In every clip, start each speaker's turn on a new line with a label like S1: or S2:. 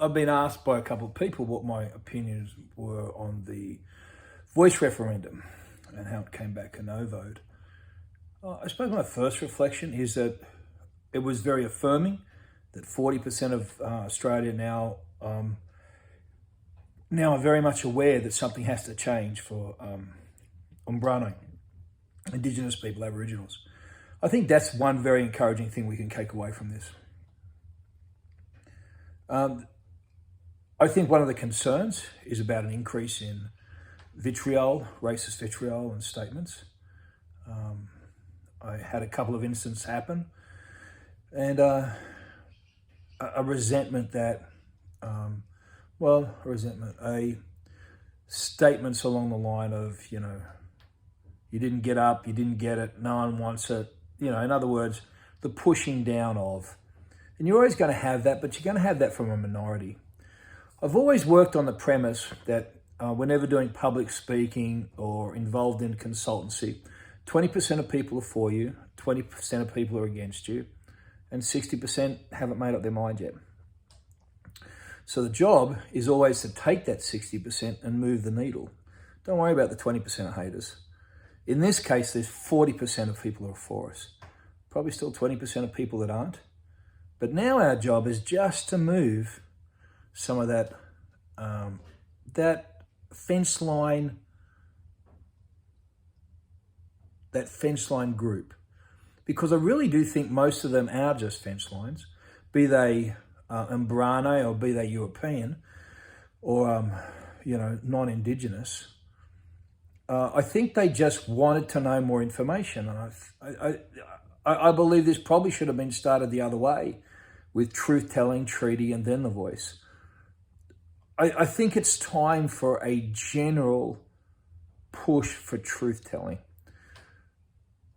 S1: I've been asked by a couple of people what my opinions were on the voice referendum and how it came back a no vote. I suppose my first reflection is that it was very affirming that 40% of Australia now are very much aware that something has to change for Umbrano, Indigenous people, Aboriginals. I think that's one very encouraging thing we can take away from this. I think one of the concerns is about an increase in vitriol, racist vitriol and statements. I had a couple of incidents happen, and a resentment that, statements along the line of, you didn't get up, you didn't get it, no one wants it. In other words, the pushing down of, and you're always going to have that, but you're going to have that from a minority. I've always worked on the premise that whenever doing public speaking or involved in consultancy, 20% of people are for you, 20% of people are against you, and 60% haven't made up their mind yet. So the job is always to take that 60% and move the needle. Don't worry about the 20% of haters. In this case, there's 40% of people who are for us. Probably still 20% of people that aren't. But now our job is just to move some of that fence line group, because I really do think most of them are just fence lines, be they Umbrano or be they European or non-Indigenous. I think they just wanted to know more information, and I believe this probably should have been started the other way, with truth-telling, treaty, and then the voice. I think it's time for a general push for truth-telling.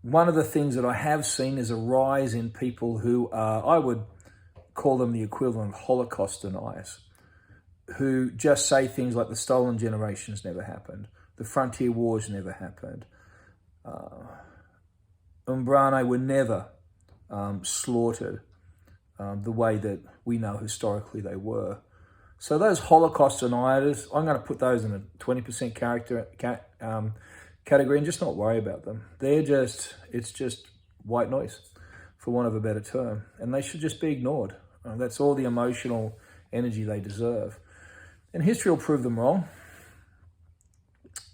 S1: One of the things that I have seen is a rise in people who are, I would call them the equivalent of Holocaust deniers, who just say things like the stolen generations never happened, the frontier wars never happened, Umbrano were never slaughtered the way that we know historically they were. So those Holocaust deniers, I'm going to put those in a 20% category and just not worry about them. It's just white noise, for want of a better term, and they should just be ignored. That's all the emotional energy they deserve. And history will prove them wrong.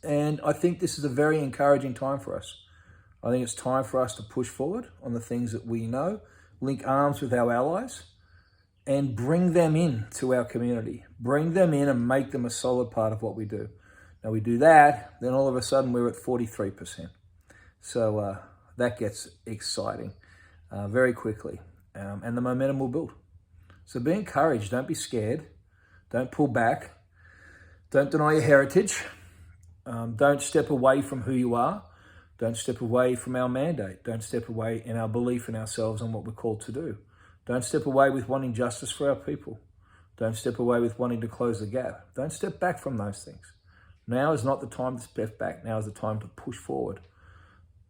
S1: And I think this is a very encouraging time for us. I think it's time for us to push forward on the things that we know, link arms with our allies, and bring them in to our community. Bring them in and make them a solid part of what we do. Now we do that, then all of a sudden we're at 43%. So that gets exciting very quickly, and the momentum will build. So be encouraged, don't be scared, don't pull back, don't deny your heritage, don't step away from who you are, don't step away from our mandate, don't step away in our belief in ourselves and what we're called to do. Don't step away with wanting justice for our people. Don't step away with wanting to close the gap. Don't step back from those things. Now is not the time to step back. Now is the time to push forward.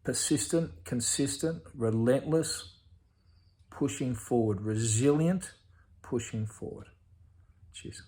S1: Persistent, consistent, relentless, pushing forward. Resilient, pushing forward. Cheers.